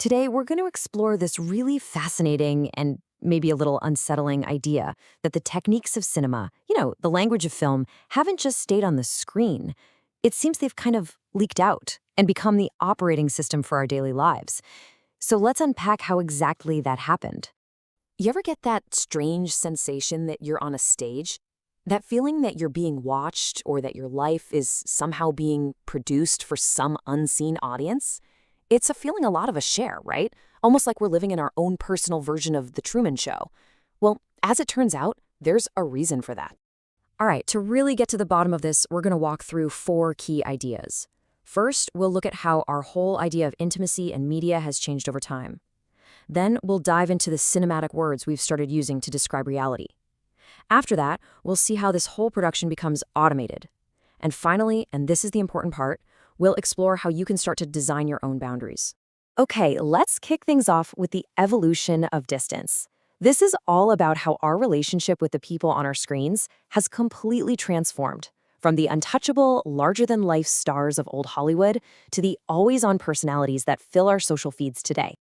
Today, we're going to explore this really fascinating and maybe a little unsettling idea that the techniques of cinema, the language of film, haven't just stayed on the screen. It seems they've kind of leaked out and become the operating system for our daily lives. So let's unpack how exactly that happened. You ever get that strange sensation that you're on a stage? That feeling that you're being watched or that your life is somehow being produced for some unseen audience? It's a feeling a lot of us share, right? Almost like we're living in our own personal version of The Truman Show. Well, as it turns out, there's a reason for that. All right, to really get to the bottom of this, we're going to walk through 4 key ideas. First, we'll look at how our whole idea of intimacy and media has changed over time. Then, we'll dive into the cinematic words we've started using to describe reality. After that, we'll see how this whole production becomes automated. And finally, and this is the important part, we'll explore how you can start to design your own boundaries. Okay, let's kick things off with the evolution of distance. This is all about how our relationship with the people on our screens has completely transformed, from the untouchable, larger-than-life stars of old Hollywood to the always-on personalities that fill our social feeds today.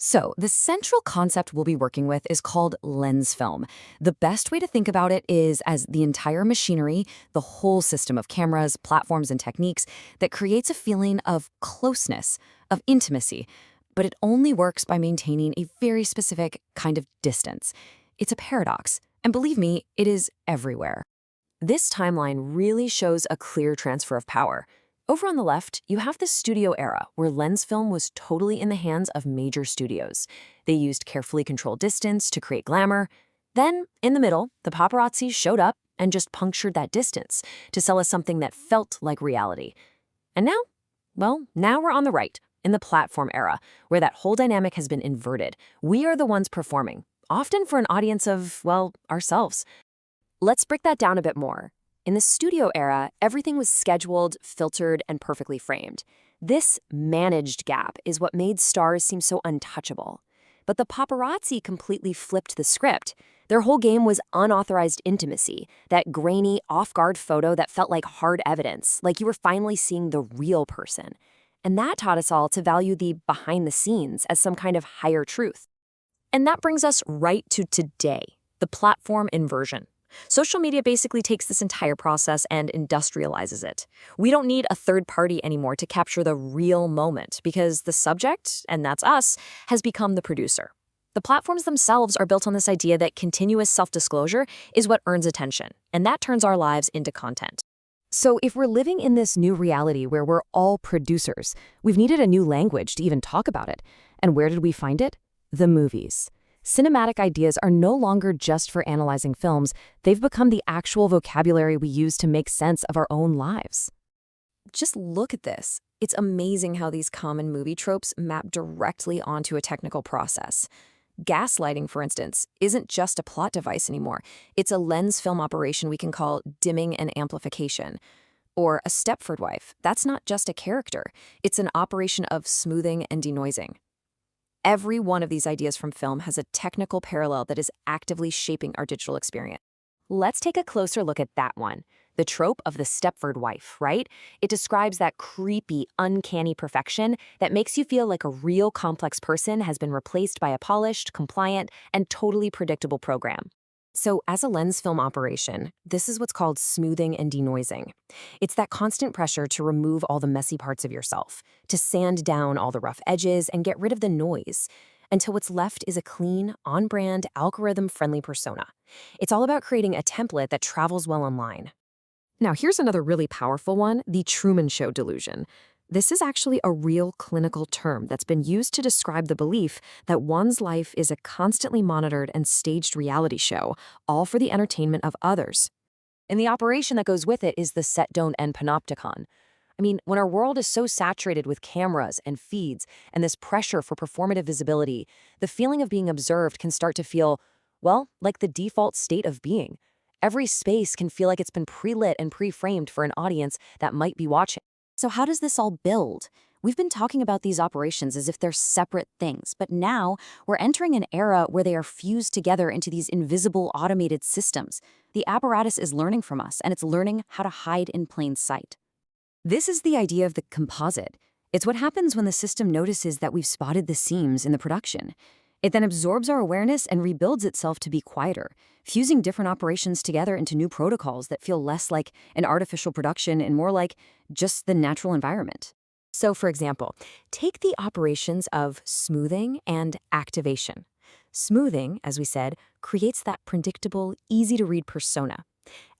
So, the central concept we'll be working with is called lens film. The best way to think about it is as the entire machinery, the whole system of cameras, platforms, and techniques that creates a feeling of closeness, of intimacy. But it only works by maintaining a very specific kind of distance. It's a paradox, and believe me, it is everywhere. This timeline really shows a clear transfer of power. Over on the left, you have the studio era, where lens film was totally in the hands of major studios. They used carefully controlled distance to create glamour. Then, in the middle, the paparazzi showed up and just punctured that distance to sell us something that felt like reality. And now? Well, now we're on the right, in the platform era, where that whole dynamic has been inverted. We are the ones performing, often for an audience of, well, ourselves. Let's break that down a bit more. In the studio era, everything was scheduled, filtered, and perfectly framed. This managed gap is what made stars seem so untouchable. But the paparazzi completely flipped the script. Their whole game was unauthorized intimacy, that grainy, off-guard photo that felt like hard evidence, like you were finally seeing the real person. And that taught us all to value the behind the scenes as some kind of higher truth. And that brings us right to today, the platform inversion. Social media basically takes this entire process and industrializes it. We don't need a third party anymore to capture the real moment because the subject, and that's us, has become the producer. The platforms themselves are built on this idea that continuous self-disclosure is what earns attention, and that turns our lives into content. So if we're living in this new reality where we're all producers, we've needed a new language to even talk about it. And where did we find it? The movies. Cinematic ideas are no longer just for analyzing films, they've become the actual vocabulary we use to make sense of our own lives. Just look at this. It's amazing how these common movie tropes map directly onto a technical process. Gaslighting, for instance, isn't just a plot device anymore. It's a lens film operation we can call dimming and amplification. Or a Stepford wife, that's not just a character. It's an operation of smoothing and denoising. Every one of these ideas from film has a technical parallel that is actively shaping our digital experience. Let's take a closer look at that one. The trope of the Stepford wife, right? It describes that creepy, uncanny perfection that makes you feel like a real complex person has been replaced by a polished, compliant, and totally predictable program. So as a lens film operation, this is what's called smoothing and denoising. It's that constant pressure to remove all the messy parts of yourself, to sand down all the rough edges and get rid of the noise, until what's left is a clean, on-brand, algorithm-friendly persona. It's all about creating a template that travels well online. Now here's another really powerful one, the Truman Show delusion. This is actually a real clinical term that's been used to describe the belief that one's life is a constantly monitored and staged reality show, all for the entertainment of others. And the operation that goes with it is the set, don't end panopticon. I mean, when our world is so saturated with cameras and feeds and this pressure for performative visibility, the feeling of being observed can start to feel, well, like the default state of being. Every space can feel like it's been pre-lit and pre-framed for an audience that might be watching. So how does this all build? We've been talking about these operations as if they're separate things, but now we're entering an era where they are fused together into these invisible automated systems. The apparatus is learning from us, and it's learning how to hide in plain sight. This is the idea of the composite. It's what happens when the system notices that we've spotted the seams in the production. It then absorbs our awareness and rebuilds itself to be quieter, fusing different operations together into new protocols that feel less like an artificial production and more like just the natural environment. So, for example, take the operations of smoothing and activation. Smoothing, as we said, creates that predictable, easy-to-read persona.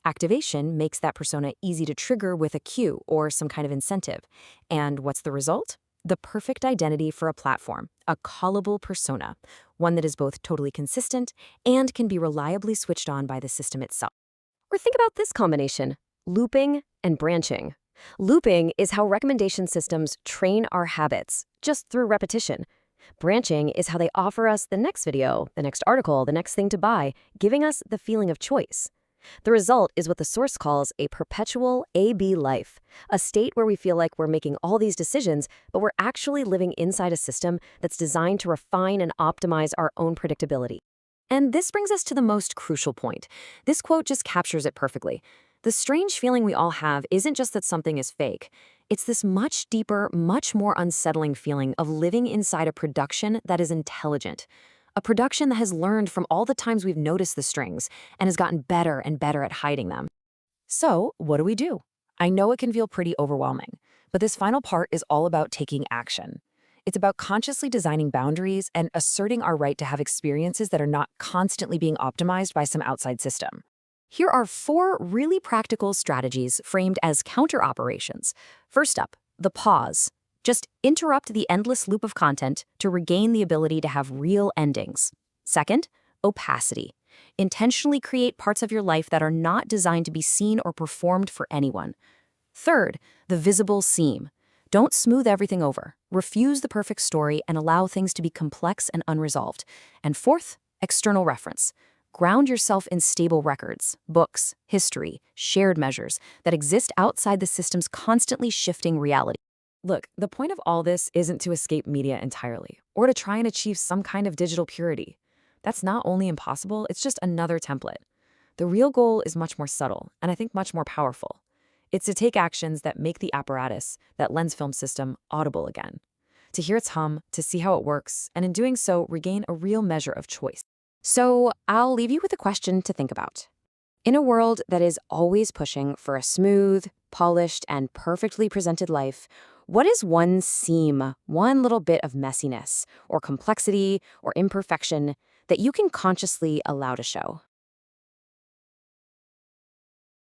Activation makes that persona easy to trigger with a cue or some kind of incentive. And what's the result? The perfect identity for a platform, a callable persona, one that is both totally consistent and can be reliably switched on by the system itself. Or think about this combination, looping and branching. Looping is how recommendation systems train our habits, just through repetition. Branching is how they offer us the next video, the next article, the next thing to buy, giving us the feeling of choice. The result is what the source calls a perpetual A-B life, a state where we feel like we're making all these decisions, but we're actually living inside a system that's designed to refine and optimize our own predictability. And this brings us to the most crucial point. This quote just captures it perfectly. The strange feeling we all have isn't just that something is fake. It's this much deeper, much more unsettling feeling of living inside a production that is intelligent. A production that has learned from all the times we've noticed the strings and has gotten better and better at hiding them. So, what do? I know it can feel pretty overwhelming, but this final part is all about taking action. It's about consciously designing boundaries and asserting our right to have experiences that are not constantly being optimized by some outside system. Here are 4 really practical strategies framed as counter-operations. First up, the pause. Just interrupt the endless loop of content to regain the ability to have real endings. Second, opacity. Intentionally create parts of your life that are not designed to be seen or performed for anyone. Third, the visible seam. Don't smooth everything over. Refuse the perfect story and allow things to be complex and unresolved. And fourth, external reference. Ground yourself in stable records, books, history, shared measures that exist outside the system's constantly shifting reality. Look, the point of all this isn't to escape media entirely, or to try and achieve some kind of digital purity. That's not only impossible, it's just another template. The real goal is much more subtle, and I think much more powerful. It's to take actions that make the apparatus, that LensFilm system, audible again. To hear its hum, to see how it works, and in doing so, regain a real measure of choice. So, I'll leave you with a question to think about. In a world that is always pushing for a smooth, polished, and perfectly presented life, what is one seam, one little bit of messiness, or complexity, or imperfection that you can consciously allow to show?